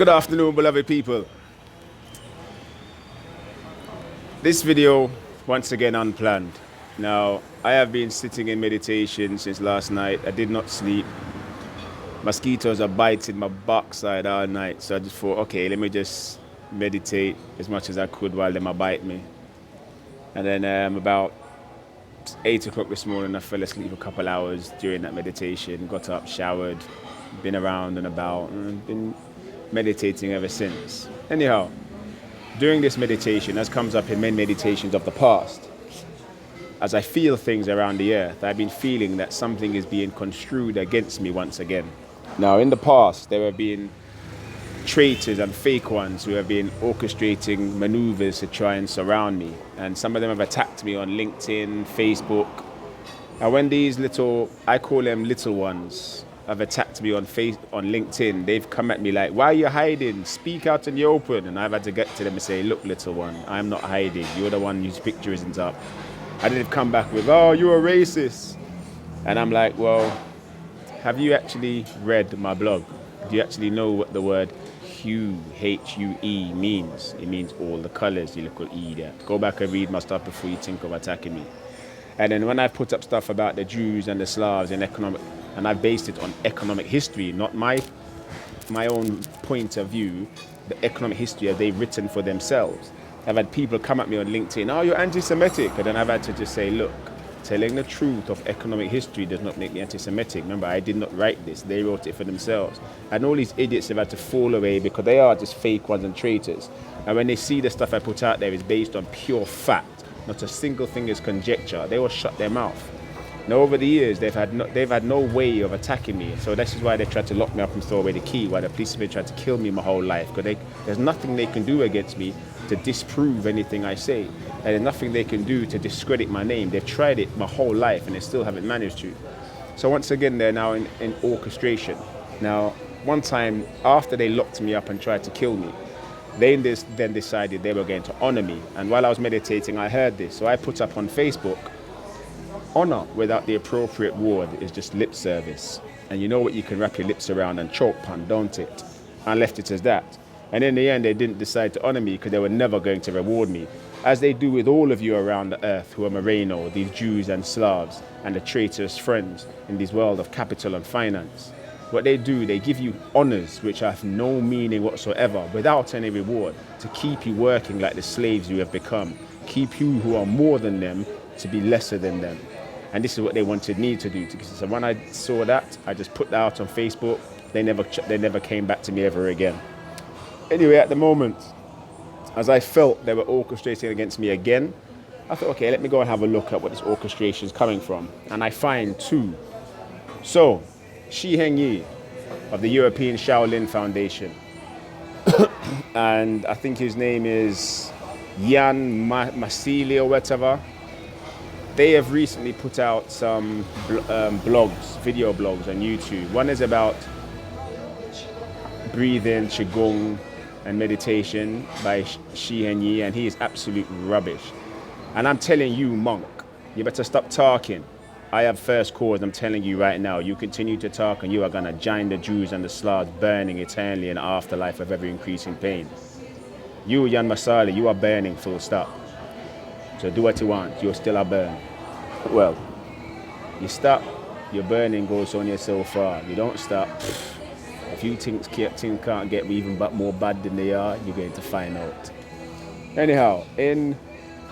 Good afternoon, beloved people. This video, once again, unplanned. Now, I have been sitting in meditation since last night. I did not sleep. Mosquitoes are biting my backside all night. So I just thought, okay, let me just meditate as much as I could while they might bite me. And then about 8 o'clock this morning, I fell asleep a couple hours during that meditation. Got up, showered, been around and about, and been meditating ever since. Anyhow, during this meditation, as comes up in many meditations of the past, as I feel things around the earth, I've been feeling that something is being construed against me once again. Now, in the past, there have been traitors and fake ones who have been orchestrating maneuvers to try and surround me. And some of them have attacked me on LinkedIn, Facebook. And when these little, I call them little ones, have attacked me on LinkedIn, they've come at me like, why are you hiding? Speak out in the open. And I've had to get to them and say, look, little one, I'm not hiding. You're the one whose picture isn't up. And they've come back with, oh, you're a racist. And I'm like, well, have you actually read my blog? Do you actually know what the word hue, H-U-E, means? It means all the colors, you little E there. Go back and read my stuff before you think of attacking me. And then when I put up stuff about the Jews and the Slavs and economic, and I based it on economic history, not my own point of view, the economic history as they've written for themselves. I've had people come at me on LinkedIn, oh, you're anti-Semitic. And then I've had to just say, look, telling the truth of economic history does not make me anti-Semitic. Remember, I did not write this. They wrote it for themselves. And all these idiots have had to fall away because they are just fake ones and traitors. And when they see the stuff I put out there is based on pure fact, not a single thing is conjecture, they will shut their mouth. Now, over the years, they've had no way of attacking me. So this is why they tried to lock me up and throw away the key, why the police have been trying to kill me my whole life. Because there's nothing they can do against me to disprove anything I say. And there's nothing they can do to discredit my name. They've tried it my whole life and they still haven't managed to. So once again, they're now in orchestration. Now, one time after they locked me up and tried to kill me, they then decided they were going to honor me. And while I was meditating, I heard this. So I put up on Facebook, honor without the appropriate word is just lip service. And you know what you can wrap your lips around and choke pun, don't it? I left it as that. And in the end, they didn't decide to honor me because they were never going to reward me, as they do with all of you around the earth who are Moreno, these Jews and Slavs, and the traitors' friends in this world of capital and finance. What they do, they give you honors which have no meaning whatsoever, without any reward, to keep you working like the slaves you have become, keep you who are more than them to be lesser than them. And this is what they wanted me to do. So when I saw that, I just put that out on Facebook. They never came back to me ever again. Anyway, at the moment, as I felt they were orchestrating against me again, I thought, okay, let me go and have a look at what this orchestration is coming from. And I find two. So, Shi Hengyi of the European Shaolin Foundation, and I think his name is Yan Masili or whatever. They have recently put out some blogs, video blogs on YouTube. One is about breathing, qigong, and meditation by Shi Hengyi, and he is absolute rubbish. And I'm telling you, monk, you better stop talking. I have first cause, I'm telling you right now. You continue to talk and you are going to join the Jews and the Slavs burning eternally in the afterlife of ever increasing pain. You, Yan Masali, you are burning full stop. So do what you want, you're still a burn. Well, you stop, your burning goes on you so far. You don't stop. If you think can't get even more bad than they are, you're going to find out. Anyhow, in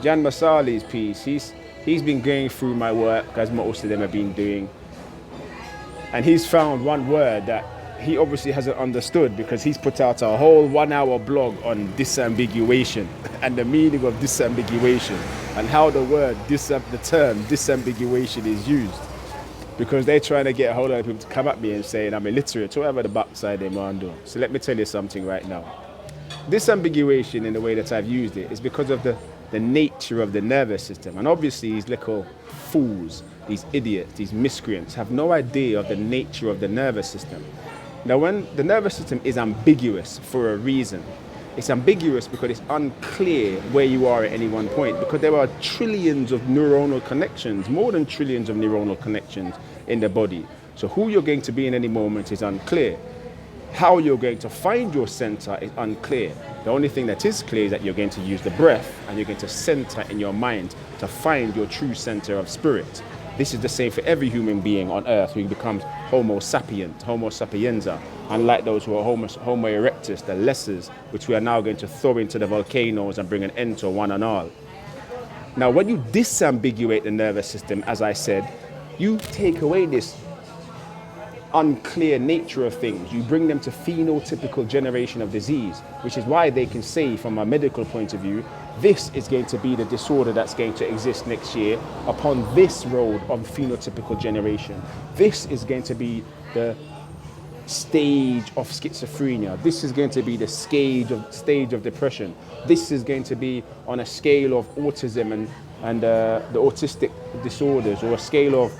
Jan Masali's piece, he's been going through my work, as most of them have been doing. And he's found one word that he obviously hasn't understood, because he's put out a whole 1-hour blog on disambiguation and the meaning of disambiguation and how the term disambiguation is used. Because they're trying to get a whole lot of people to come at me and saying I'm illiterate, whatever the backside they want to do. So let me tell you something right now. Disambiguation, in the way that I've used it, is because of the nature of the nervous system. And obviously these little fools, these idiots, these miscreants have no idea of the nature of the nervous system. Now, when the nervous system is ambiguous for a reason, it's ambiguous because it's unclear where you are at any one point, because there are trillions of neuronal connections, more than trillions of neuronal connections in the body. So who you're going to be in any moment is unclear. How you're going to find your center is unclear. The only thing that is clear is that you're going to use the breath and you're going to center in your mind to find your true center of spirit. This is the same for every human being on earth who becomes Homo sapient, Homo sapienza, unlike those who are Homo erectus, the lessers, which we are now going to throw into the volcanoes and bring an end to one and all. Now, when you disambiguate the nervous system, as I said, you take away this unclear nature of things. You bring them to phenotypical generation of disease, which is why they can say from a medical point of view, this is going to be the disorder that's going to exist next year upon this road of phenotypical generation. This is going to be the stage of schizophrenia. This is going to be the stage of depression. This is going to be on a scale of autism and the autistic disorders, or a scale of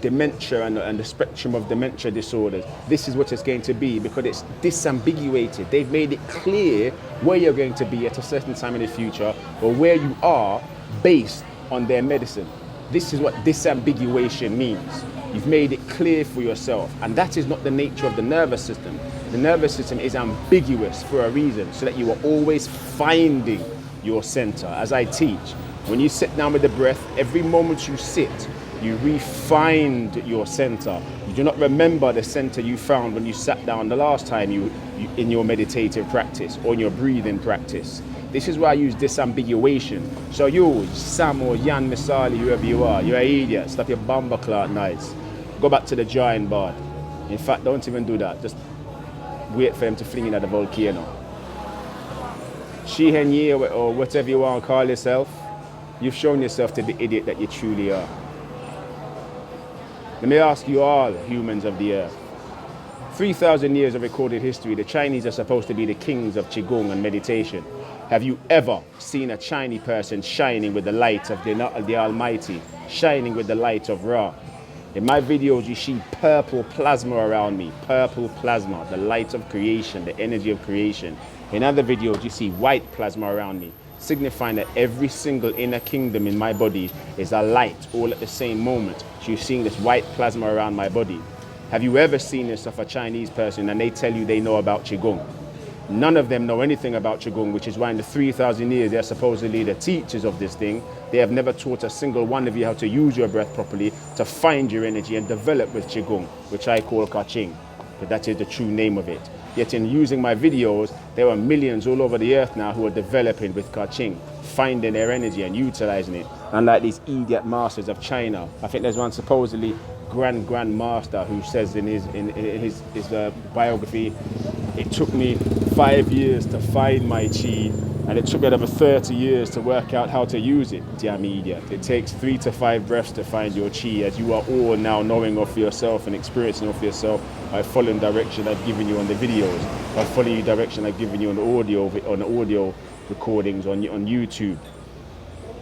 dementia and the spectrum of dementia disorders. This is what it's going to be because it's disambiguated. They've made it clear where you're going to be at a certain time in the future, or where you are based on their medicine. This is what disambiguation means. You've made it clear for yourself, and that is not the nature of the nervous system. The nervous system is ambiguous for a reason, so that you are always finding your center. As I teach, when you sit down with the breath, every moment you sit, you re-find your center. You do not remember the center you found when you sat down the last time you in your meditative practice or in your breathing practice. This is why I use disambiguation. So you, Sam or Jan Misali, whoever you are, you're an idiot. Stop your bomber clot nights. Go back to the drawing board. In fact, don't even do that. Just wait for him to fling in at the volcano. Shihenye, or whatever you want to call yourself, you've shown yourself to be the idiot that you truly are. Let me ask you all, humans of the earth. 3,000 years of recorded history, the Chinese are supposed to be the kings of Qigong and meditation. Have you ever seen a Chinese person shining with the light of the Almighty, shining with the light of Ra? In my videos, you see purple plasma around me, purple plasma, the light of creation, the energy of creation. In other videos, you see white plasma around me, signifying that every single inner kingdom in my body is a light all at the same moment. So you're seeing this white plasma around my body. Have you ever seen this of a Chinese person and they tell you they know about Qigong? None of them know anything about Qigong, which is why in the 3,000 years they're supposedly the teachers of this thing. They have never taught a single one of you how to use your breath properly, to find your energy and develop with Qigong, which I call Kaching, but that is the true name of it. Yet in using my videos, there are millions all over the earth now who are developing with Kaching, finding their energy and utilizing it. Unlike these idiot masters of China. I think there's one supposedly grand master who says in his biography, it took me 5 years to find my chi, and it took me another 30 years to work out how to use it. Damn idiot. It takes 3 to 5 breaths to find your chi, as you are all now knowing of yourself and experiencing of yourself by following direction I've given you on the videos, by following direction I've given you on the audio recordings on YouTube.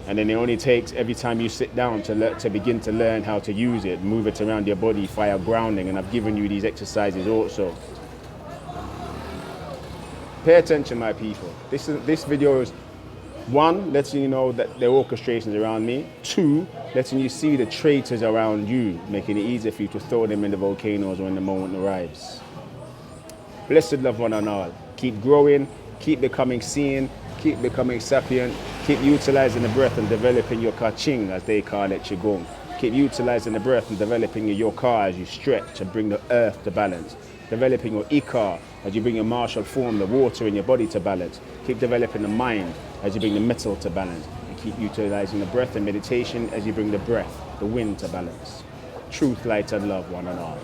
And then it only takes every time you sit down to begin to learn how to use it, move it around your body via grounding, and I've given you these exercises also. Pay attention, my people. This video is, 1, letting you know that there are orchestrations around me. 2, letting you see the traitors around you, making it easier for you to throw them in the volcanoes when the moment arrives. Blessed love one and all. Keep growing, keep becoming seen, keep becoming sapient, keep utilizing the breath and developing your Kaching, as they call it, Qigong. Keep utilizing the breath and developing your Yokar as you stretch and bring the earth to balance. Developing your Ikar as you bring your martial form, the water in your body to balance. Keep developing the mind as you bring the metal to balance. And keep utilizing the breath and meditation as you bring the breath, the wind to balance. Truth, light and love one and all.